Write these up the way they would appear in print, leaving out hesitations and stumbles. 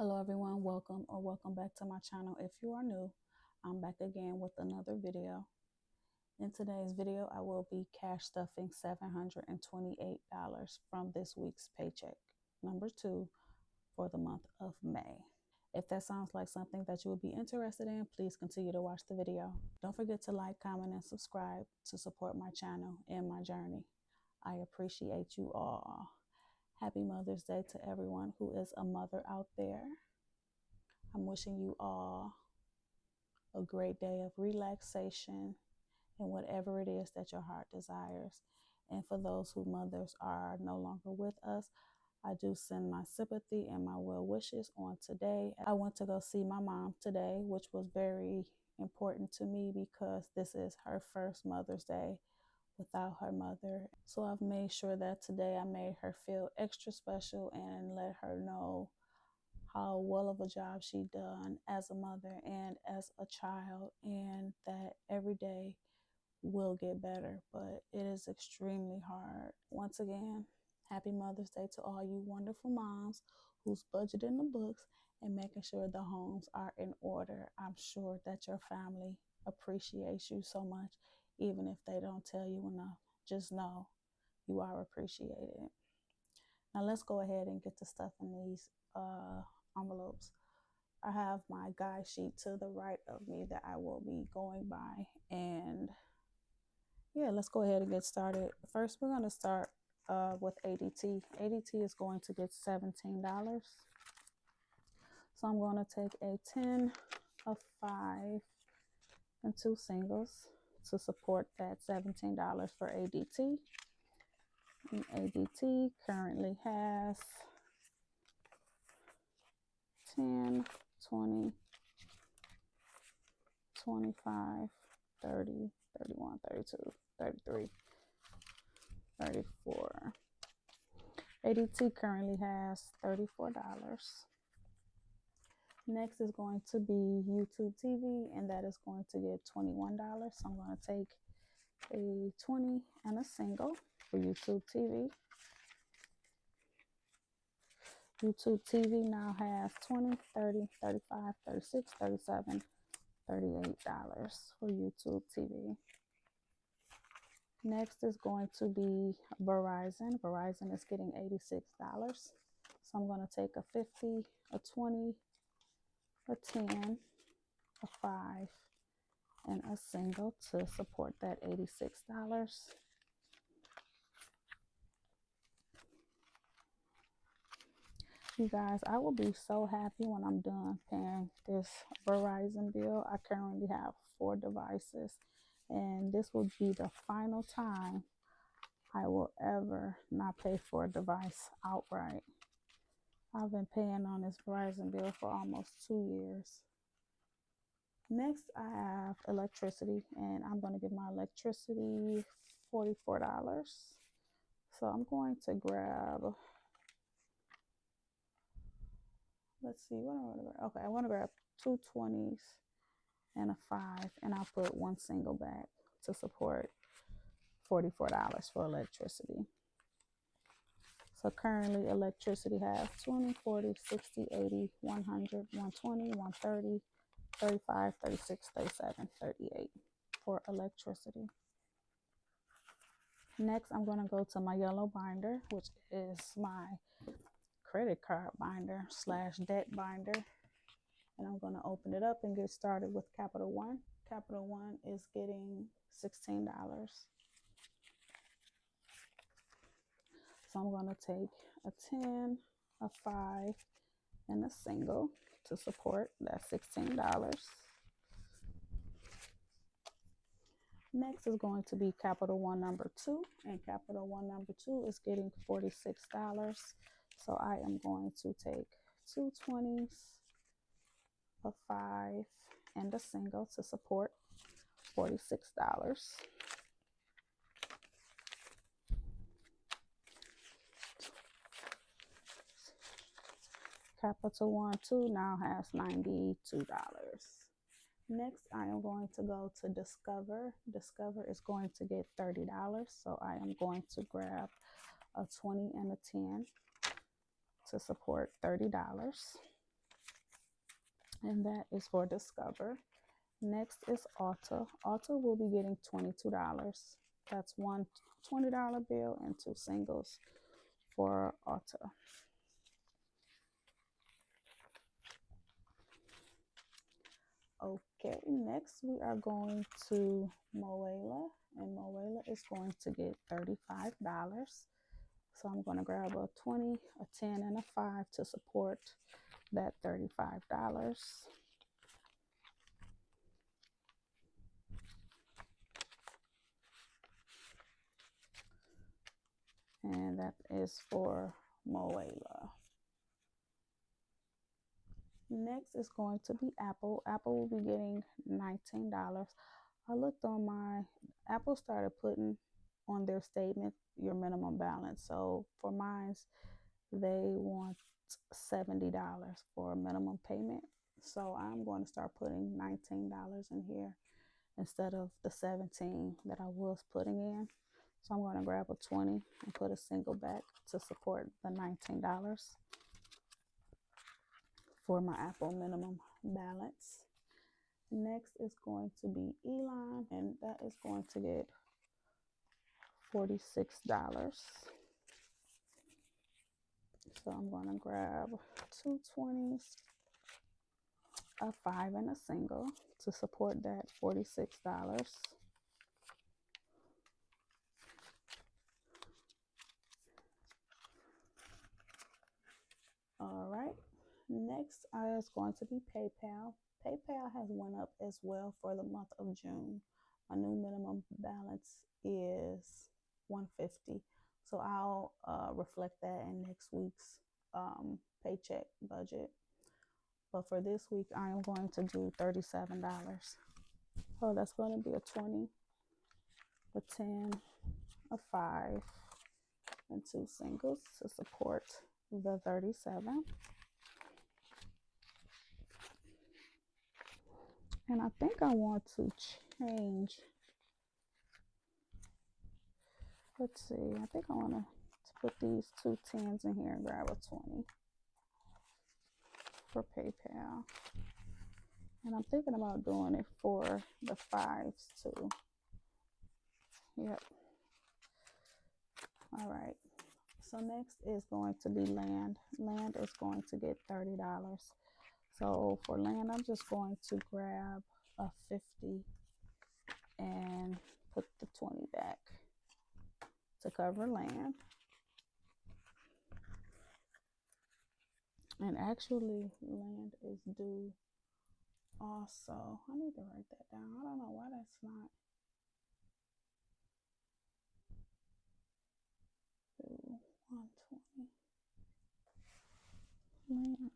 Hello everyone, welcome back to my channel. If you are new, I'm back again with another video. In today's video, I will be cash stuffing $728 from this week's paycheck, number 2 for the month of May. If that sounds like something that you would be interested in, please continue to watch the video. Don't forget to like, comment, and subscribe to support my channel and my journey. I appreciate you all. Happy Mother's Day to everyone who is a mother out there. I'm wishing you all a great day of relaxation and whatever it is that your heart desires. And for those whose mothers are no longer with us, I do send my sympathy and my well wishes on today. I went to go see my mom today, which was very important to me because this is her first Mother's Day without her mother. So I've made sure that today I made her feel extra special and let her know how well of a job she done as a mother and as a child, and that every day will get better, but it is extremely hard. Once again, happy Mother's Day to all you wonderful moms who's budgeting the books and making sure the homes are in order. I'm sure that your family appreciates you so much, even if they don't tell you enough. Just know you are appreciated. Now let's go ahead and get to stuffing these envelopes. I have my guide sheet to the right of me that I will be going by, and yeah, let's go ahead and get started. First, we're going to start with ADT. ADT is going to get $17. So I'm going to take a 10, a 5, and 2 singles to support that $17 for ADT. And ADT currently has 10, 20, 25, 30, 31, 32, 33, 34. ADT currently has $34. Next is going to be YouTube TV, and that is going to get $21. So I'm going to take a 20 and a single for YouTube TV. YouTube TV now has 20, 30, 35, 36, 37, $38 for YouTube TV. Next is going to be Verizon. Verizon is getting $86. So I'm going to take a 50, a 20, a 10, a 5, and a single to support that $86. You guys, I will be so happy when I'm done paying this Verizon bill. I currently have 4 devices, and this will be the final time I will ever not pay for a device outright. I've been paying on this Verizon bill for almost 2 years. Next, I have electricity, and I'm going to give my electricity $44. So I'm going to grab, let's see, what I want to grab. Okay, I want to grab 2 20s and a 5, and I'll put 1 single back to support $44 for electricity. So currently electricity has 20, 40, 60, 80, 100, 120, 130, 35, 36, 37, 38 for electricity. Next, I'm going to go to my yellow binder, which is my credit card binder slash debt binder. And I'm going to open it up and get started with Capital One. Capital One is getting $16. So I'm going to take a 10, a 5, and a single to support that $16. Next is going to be Capital One number 2, and Capital One number 2 is getting $46. So I am going to take 2 20s, a 5, and a single to support $46. Capital One 2 now has $92. Next, I am going to go to Discover. Discover is going to get $30. So I am going to grab a 20 and a 10 to support $30. and that is for Discover. Next is Alta. Alta will be getting $22. That's one $20 bill and two singles for Alta. Okay, next we are going to Moela, and Moela is going to get $35. So I'm going to grab a 20, a 10, and a 5 to support that $35. And that is for Moela. Next is going to be Apple. Apple will be getting $19. I looked on my Apple started putting on their statement your minimum balance. So for mine, they want $70 for a minimum payment. So I'm going to start putting $19 in here instead of the 17 that I was putting in. So I'm going to grab a 20 and put a single back to support the $19 for my Apple minimum balance. Next is going to be Elon, and that is going to get $46. So I'm going to grab two 20s, a 5, and a single to support that $46. All right. Next is going to be PayPal. PayPal has went up as well for the month of June. My new minimum balance is $150. So I'll reflect that in next week's paycheck budget. But for this week, I am going to do $37. So that's going to be a 20, a 10, a 5, and two singles to support the 37. And I think I want to change. Let's see. I think I want to put these two 10s in here and grab a 20 for PayPal. And I'm thinking about doing it for the 5s too. Yep. All right. So next is going to be land. Land is going to get $30. So for land, I'm just going to grab a 50 and put the 20 back to cover land. And actually, land is due also. I need to write that down. I don't know why that's not due. 120 land.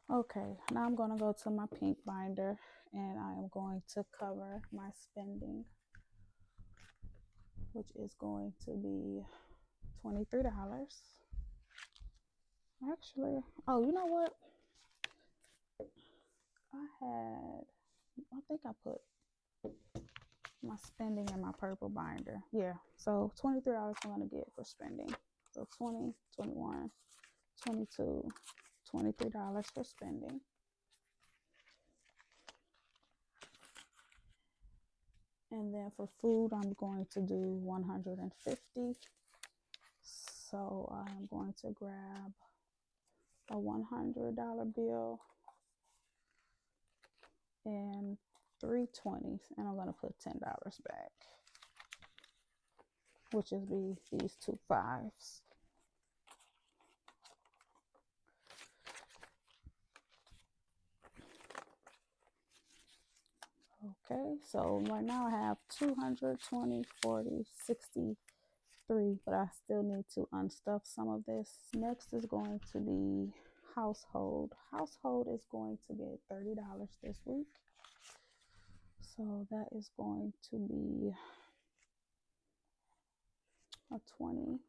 Okay, now I'm going to go to my pink binder and I am going to cover my spending, which is going to be $23. Actually, oh, you know what? I think I put my spending in my purple binder. Yeah, so $23 I'm going to get for spending. So 20, 21, 22, $23 for spending. And then for food, I'm going to do 150. So I'm going to grab a $100 bill and three 20s, and I'm going to put $10 back, which is these two 5s. Okay, so right now I have 220, 40, 63, but I still need to unstuff some of this. Next is going to be household. Household is going to get $30 this week. So that is going to be a 20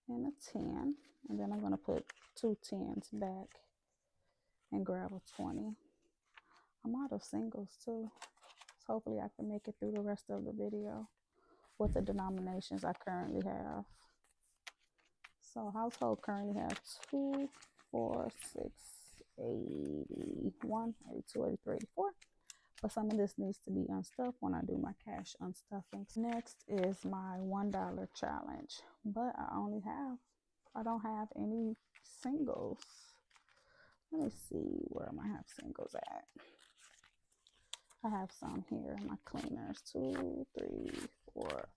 and a 10. And then I'm going to put two 10s back and grab a 20. I'm out of singles too. So hopefully I can make it through the rest of the video with the denominations I currently have. So household currently have 2, 4, 6, 81, 82, 83, 84. But some of this needs to be unstuffed when I do my cash unstuffing. Next is my $1 challenge, but I don't have any singles. Let me see, where I have singles at. I have some here in my cleaners. 2, 3, 4, 5.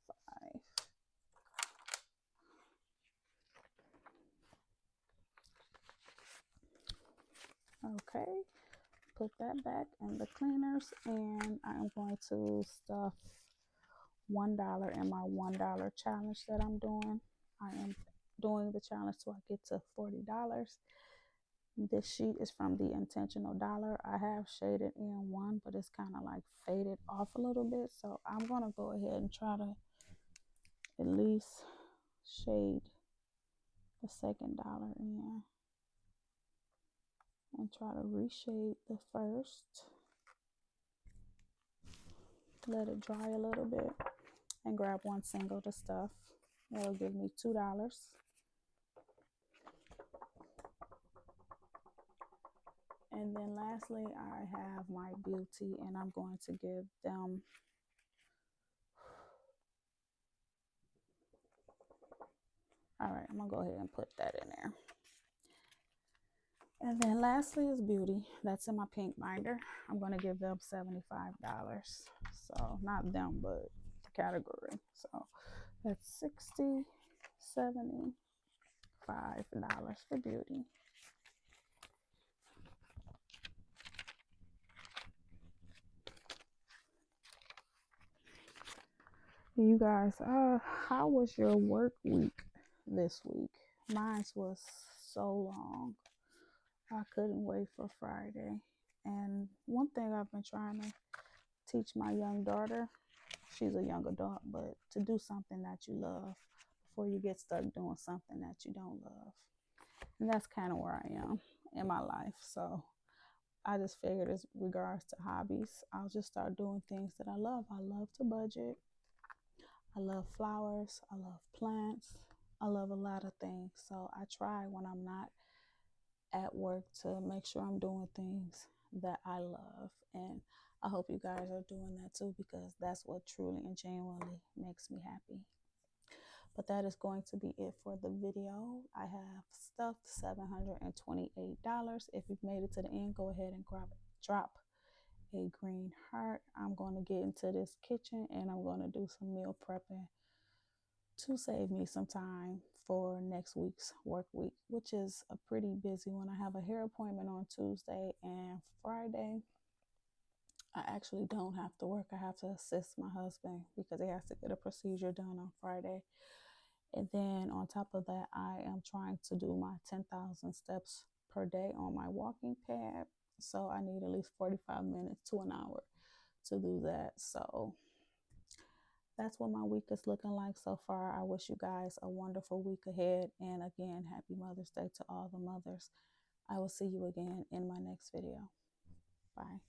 Okay, put that back in the cleaners, and I'm going to stuff $1 in my $1 challenge that I'm doing. I am doing the challenge till I get to $40. This sheet is from the intentional dollar. I have shaded in one, but it's kind of like faded off a little bit, so I'm going to go ahead and try to at least shade the second dollar in and try to reshade the first. Let it dry a little bit and grab one single to stuff. That'll give me $2. And then lastly, I have my beauty, and I'm going to give them all right, I'm gonna go ahead and put that in there. And then lastly is beauty. That's in my pink binder. I'm gonna give them $75. So not them, but the category. So that's $60, $75 for beauty. You guys, how was your work week this week? Mine was so long. I couldn't wait for Friday. And one thing I've been trying to teach my young daughter, she's a young adult, but to do something that you love before you get stuck doing something that you don't love. And that's kind of where I am in my life. So I just figured, as regards to hobbies, I'll just start doing things that I love. I love to budget. I love flowers. I love plants. I love a lot of things. So I try when I'm not at work to make sure I'm doing things that I love. And I hope you guys are doing that too, because that's what truly and genuinely makes me happy. But that is going to be it for the video. I have stuffed $728. If you've made it to the end, go ahead and drop a green heart. I'm going to get into this kitchen and I'm going to do some meal prepping to save me some time for next week's work week, which is a pretty busy one. I have a hair appointment on Tuesday, and Friday I actually don't have to work. I have to assist my husband because he has to get a procedure done on Friday. And then on top of that, I am trying to do my 10,000 steps per day on my walking pad. So I need at least 45 minutes to an hour to do that. So that's what my week is looking like so far. I wish you guys a wonderful week ahead. And again, happy Mother's Day to all the mothers. I will see you again in my next video. Bye.